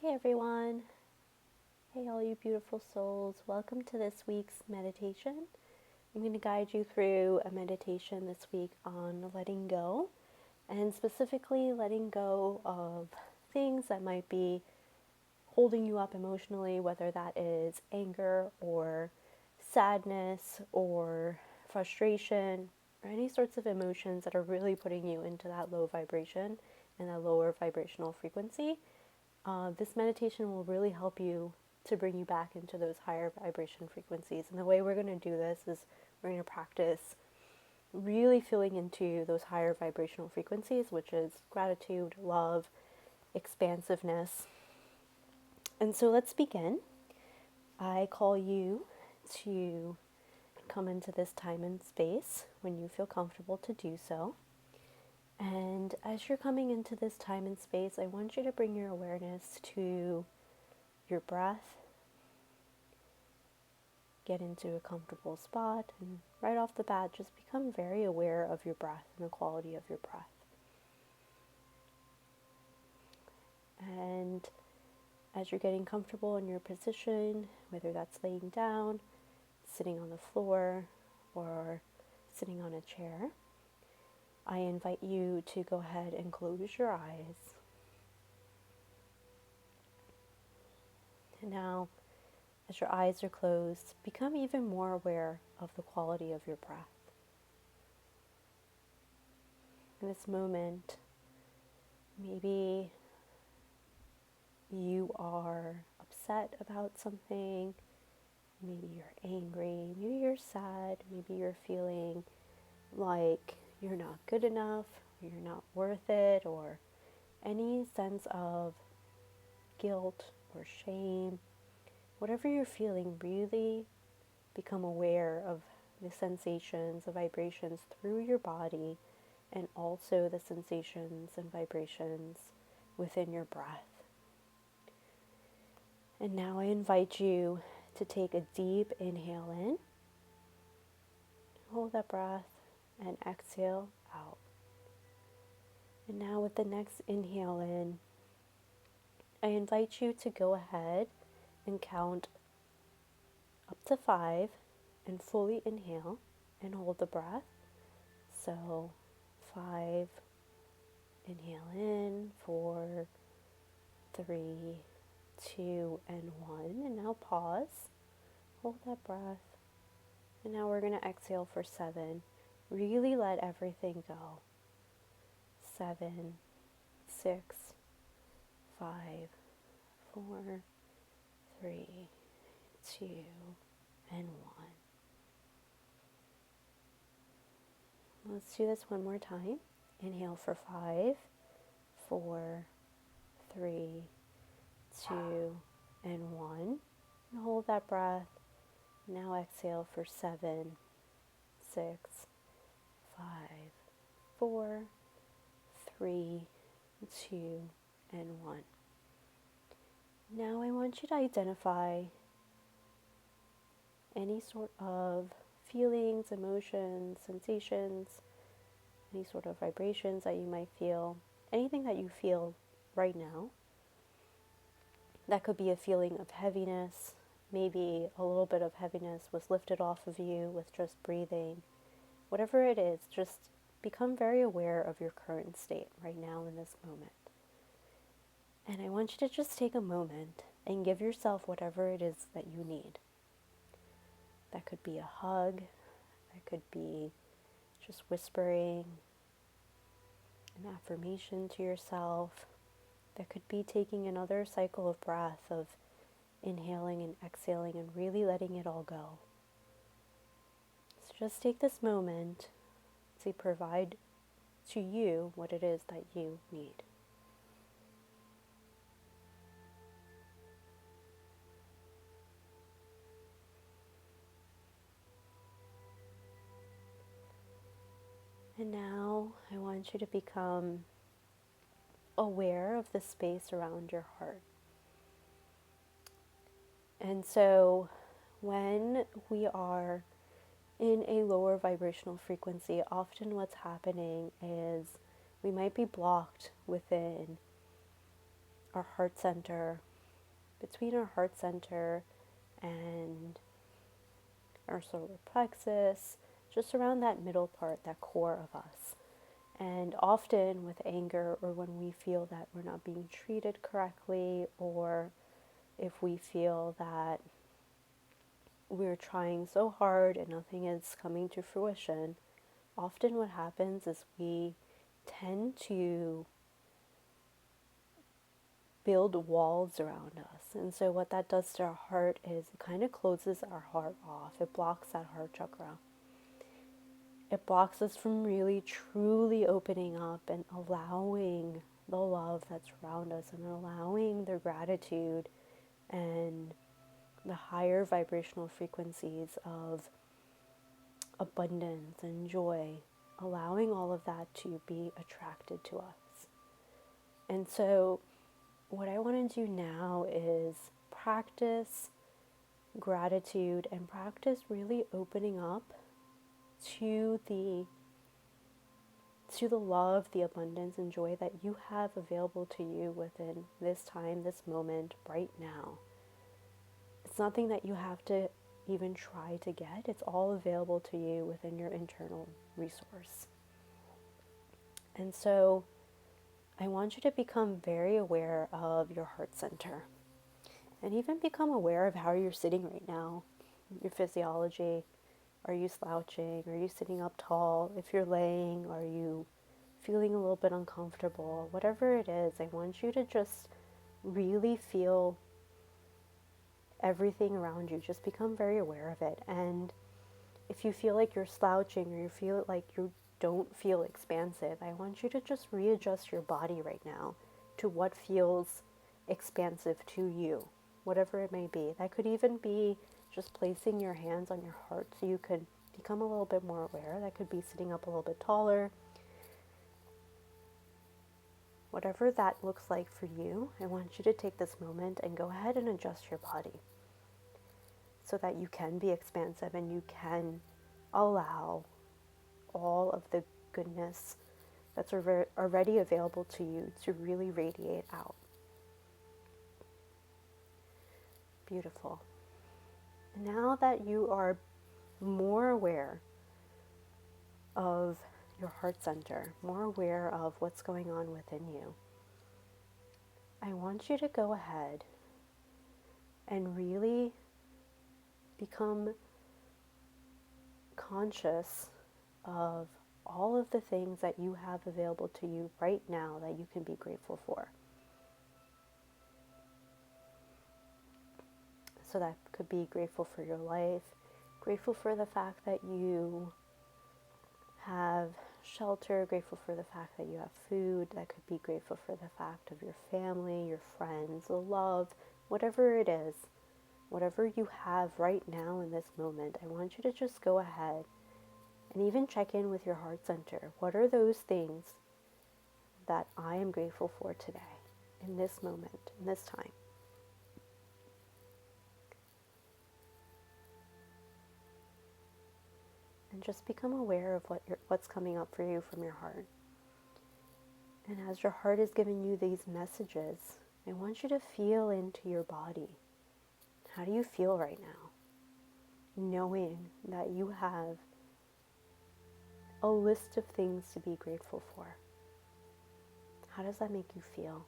Hey everyone. Hey all you beautiful souls. Welcome to this week's meditation. I'm going to guide you through a meditation this week on letting go, and specifically letting go of things that might be holding you up emotionally, whether that is anger or sadness or frustration or any sorts of emotions that are really putting you into that low vibration and that lower vibrational frequency. This meditation will really help you to bring you back into those higher vibration frequencies. And the way we're going to do this is we're going to practice really feeling into those higher vibrational frequencies, which is gratitude, love, expansiveness. And so let's begin. I call you to come into this time and space when you feel comfortable to do so. And as you're coming into this time and space, I want you to bring your awareness to your breath. Get into a comfortable spot, and right off the bat, just become very aware of your breath and the quality of your breath. And as you're getting comfortable in your position, whether that's laying down, sitting on the floor, or sitting on a chair, I invite you to go ahead and close your eyes. And now, as your eyes are closed, become even more aware of the quality of your breath. In this moment, maybe you are upset about something, maybe you're angry, maybe you're sad, maybe you're feeling like you're not good enough, or you're not worth it, or any sense of guilt or shame. Whatever you're feeling, really become aware of the sensations, the vibrations through your body, and also the sensations and vibrations within your breath. And now I invite you to take a deep inhale in, hold that breath, and exhale out. And now with the next inhale in, I invite you to go ahead and count up to 5 and fully inhale and hold the breath. So 5, inhale in, 4, 3, 2, and 1. And now pause, hold that breath. And now we're going to exhale for 7. Really let everything go. 7, 6, 5, 4, 3, 2, and 1. Let's do this one more time. Inhale for 5, 4, 3, 2, and 1. And hold that breath. Now exhale for 7, 6, 5, 4, 3, 2, and 1. Now I want you to identify any sort of feelings, emotions, sensations, any sort of vibrations that you might feel, anything that you feel right now. That could be a feeling of heaviness. Maybe a little bit of heaviness was lifted off of you with just breathing. Whatever it is, just become very aware of your current state right now in this moment. And I want you to just take a moment and give yourself whatever it is that you need. That could be a hug. That could be just whispering an affirmation to yourself. That could be taking another cycle of breath, of inhaling and exhaling and really letting it all go. So just take this moment to provide to you what it is that you need. And now I want you to become aware of the space around your heart. And so when we are in a lower vibrational frequency, often what's happening is we might be blocked within our heart center, between our heart center and our solar plexus, just around that middle part, that core of us. And often with anger, or when we feel that we're not being treated correctly, or if we feel that we're trying so hard and nothing is coming to fruition, often what happens is we tend to build walls around us. And so what that does to our heart is it kind of closes our heart off. It blocks that heart chakra. It blocks us from really truly opening up and allowing the love that's around us and allowing the gratitude and the higher vibrational frequencies of abundance and joy, allowing all of that to be attracted to us. And so what I want to do now is practice gratitude and practice really opening up to the love, the abundance and joy that you have available to you within this time, this moment, right now. It's nothing that you have to even try to get. It's all available to you within your internal resource. And so I want you to become very aware of your heart center and even become aware of how you're sitting right now, your physiology. Are you slouching? Are you sitting up tall? If you're laying, are you feeling a little bit uncomfortable? Whatever it is, I want you to just really feel everything around you. Just become very aware of it. And if you feel like you're slouching or you feel like you don't feel expansive, I want you to just readjust your body right now to what feels expansive to you, whatever it may be. That could even be just placing your hands on your heart so you could become a little bit more aware. That could be sitting up a little bit taller. Whatever that looks like for you, I want you to take this moment and go ahead and adjust your body so that you can be expansive and you can allow all of the goodness that's already available to you to really radiate out. Beautiful. Now that you are more aware of your heart center, more aware of what's going on within you, I want you to go ahead and really become conscious of all of the things that you have available to you right now that you can be grateful for. So that could be grateful for your life, grateful for the fact that you have shelter, grateful for the fact that you have food. That could be grateful for the fact of your family, your friends, the love, whatever it is, whatever you have right now in this moment. I want you to just go ahead and even check in with your heart center. What are those things that I am grateful for today, in this moment, in this time? And just become aware of what's coming up for you from your heart. And as your heart is giving you these messages, I want you to feel into your body. How do you feel right now? Knowing that you have a list of things to be grateful for. How does that make you feel?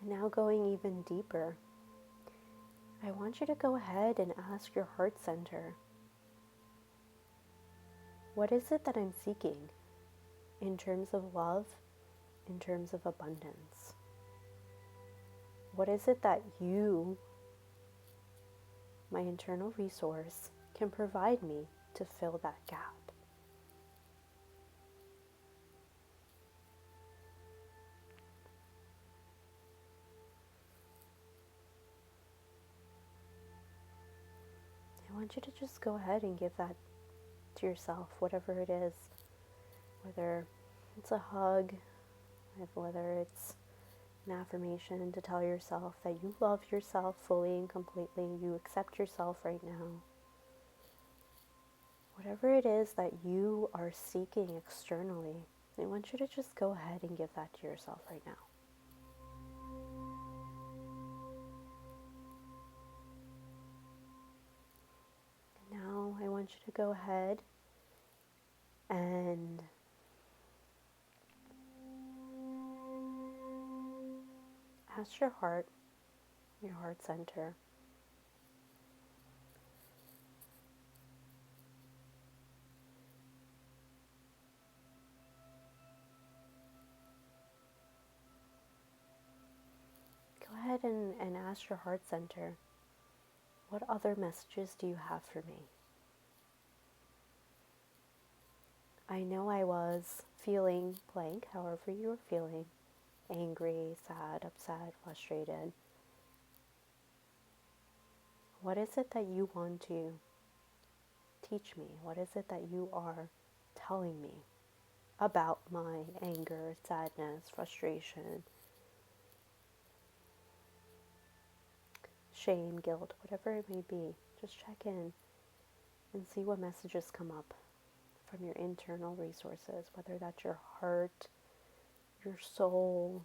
And now going even deeper, I want you to go ahead and ask your heart center, what is it that I'm seeking in terms of love, in terms of abundance? What is it that you, my internal resource, can provide me to fill that gap? I want you to just go ahead and give that to yourself, whatever it is, whether it's a hug, whether it's an affirmation to tell yourself that you love yourself fully and completely, you accept yourself right now. Whatever it is that you are seeking externally, I want you to just go ahead and give that to yourself right now. And now I want you to go ahead and ask your heart center, go ahead and ask your heart center, what other messages do you have for me? I know I was feeling blank, however you were feeling, angry, sad, upset, frustrated. What is it that you want to teach me? What is it that you are telling me about my anger, sadness, frustration, shame, guilt, whatever it may be? Just check in and see what messages come up from your internal resources, whether that's your heart, your soul.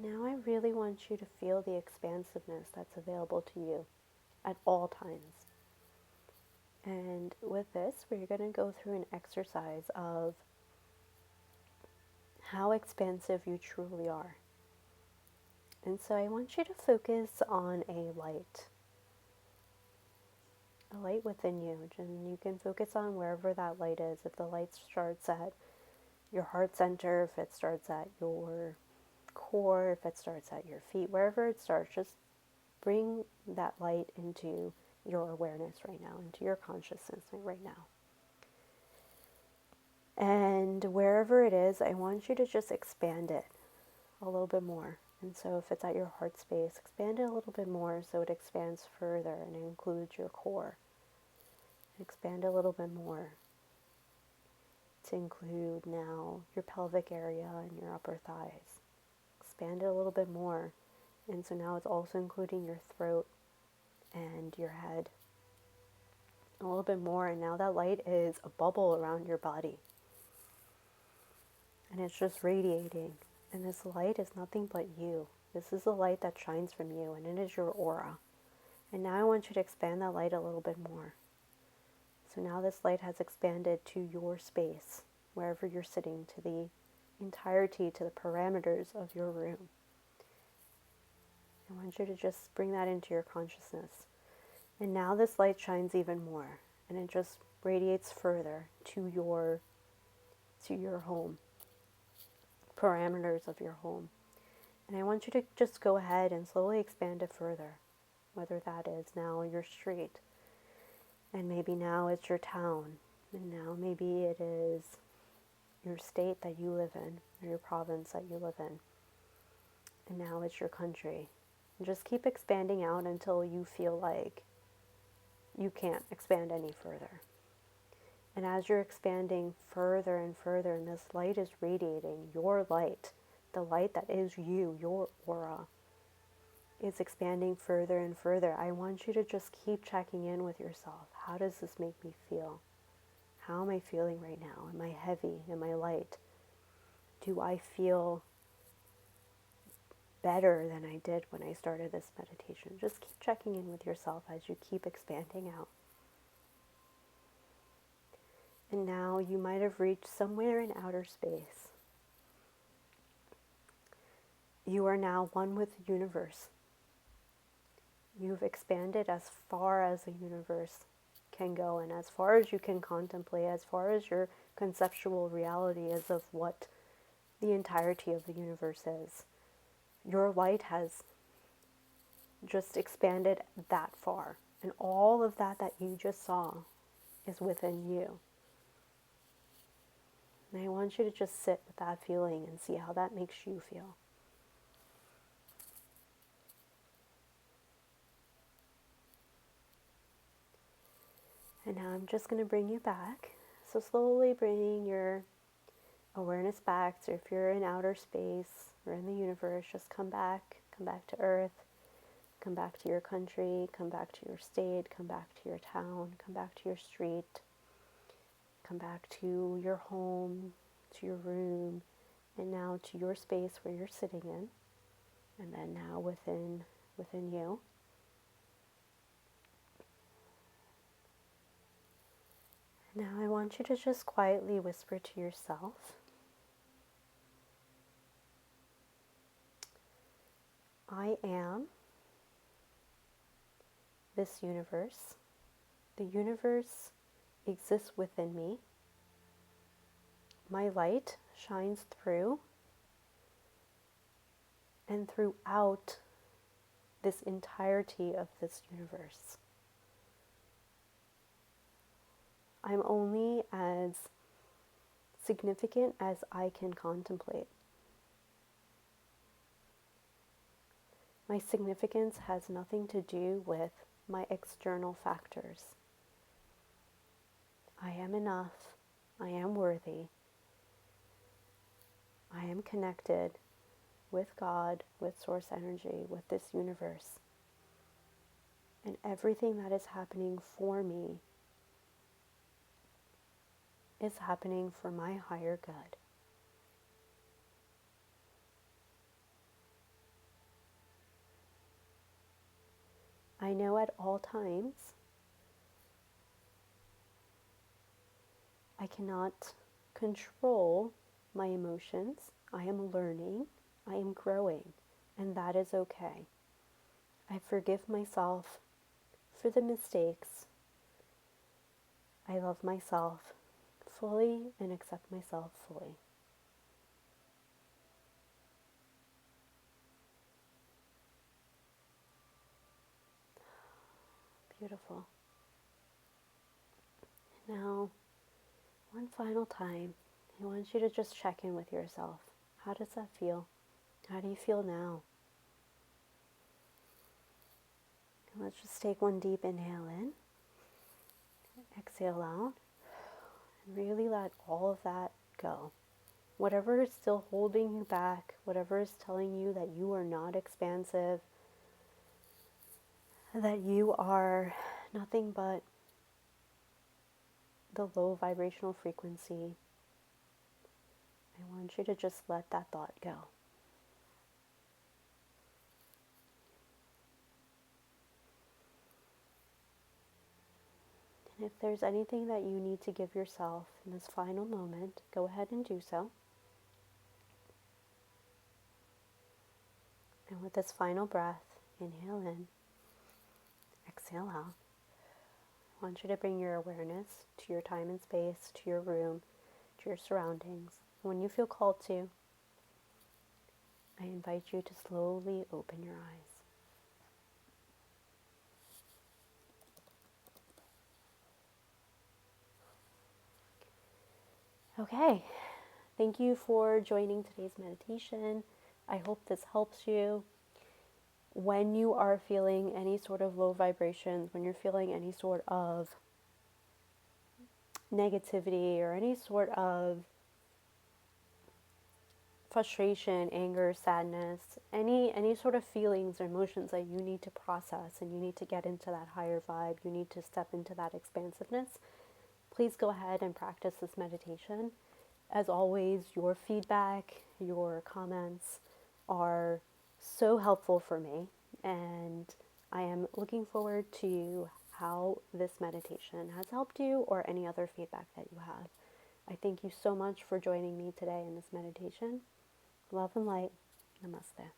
Now I really want you to feel the expansiveness that's available to you at all times. And with this, we're going to go through an exercise of how expansive you truly are. And so I want you to focus on a light within you. And you can focus on wherever that light is. If the light starts at your heart center, if it starts at your core, if it starts at your feet, wherever it starts, just bring that light into your awareness right now, into your consciousness right now. And wherever it is, I want you to just expand it a little bit more. And so if it's at your heart space, expand it a little bit more so it expands further and includes your core. Expand a little bit more to include now your pelvic area and your upper thighs. Expand it a little bit more. And so now it's also including your throat and your head a little bit more. And now that light is a bubble around your body. And it's just radiating. And this light is nothing but you. This is the light that shines from you, and it is your aura. And now I want you to expand that light a little bit more. So now this light has expanded to your space, wherever you're sitting, to the entirety, to the parameters of your room. I want you to just bring that into your consciousness. And now this light shines even more, and it just radiates further to your home, parameters of your home. And I want you to just go ahead and slowly expand it further, whether that is now your street, and maybe now it's your town, and now maybe it is your state that you live in, or your province that you live in, and now it's your country. And just keep expanding out until you feel like you can't expand any further. And as you're expanding further and further, and this light is radiating, your light, the light that is you, your aura, is expanding further and further. I want you to just keep checking in with yourself. How does this make me feel? How am I feeling right now? Am I heavy? Am I light? Do I feel better than I did when I started this meditation? Just keep checking in with yourself as you keep expanding out. And now you might have reached somewhere in outer space. You are now one with the universe. You've expanded as far as the universe can go and as far as you can contemplate, as far as your conceptual reality is of what the entirety of the universe is. Your light has just expanded that far. And all of that that you just saw is within you. And I want you to just sit with that feeling and see how that makes you feel. And now I'm just going to bring you back. So slowly bring your awareness back. So if you're in outer space or in the universe, just come back to earth, come back to your country, come back to your state, come back to your town, come back to your street, come back to your home, to your room, and now to your space where you're sitting in, and then now within you. Now I want you to just quietly whisper to yourself, I am this universe. The universe exists within me. My light shines through and throughout this entirety of this universe. I'm only as significant as I can contemplate. My significance has nothing to do with my external factors. I am enough. I am worthy. I am connected with God, with source energy, with this universe. And everything that is happening for me is happening for my higher good. I know at all times I cannot control my emotions. I am learning. I am growing. And that is okay. I forgive myself for the mistakes. I love myself fully and accept myself fully. Beautiful. Now, one final time, I want you to just check in with yourself. How does that feel? How do you feel now? And let's just take one deep inhale in, exhale out, and really let all of that go. Whatever is still holding you back, whatever is telling you that you are not expansive, that you are nothing but the low vibrational frequency, I want you to just let that thought go. And if there's anything that you need to give yourself in this final moment, go ahead and do so. And with this final breath, inhale in, exhale out. I want you to bring your awareness to your time and space, to your room, to your surroundings. When you feel called to, I invite you to slowly open your eyes. Okay, thank you for joining today's meditation. I hope this helps you. When you are feeling any sort of low vibrations, when you're feeling any sort of negativity or any sort of frustration, anger, sadness, any sort of feelings or emotions that you need to process and you need to get into that higher vibe, you need to step into that expansiveness, please go ahead and practice this meditation. As always, your feedback, your comments are so helpful for me, and I am looking forward to how this meditation has helped you or any other feedback that you have. I thank you so much for joining me today in this meditation. Love and light. Namaste.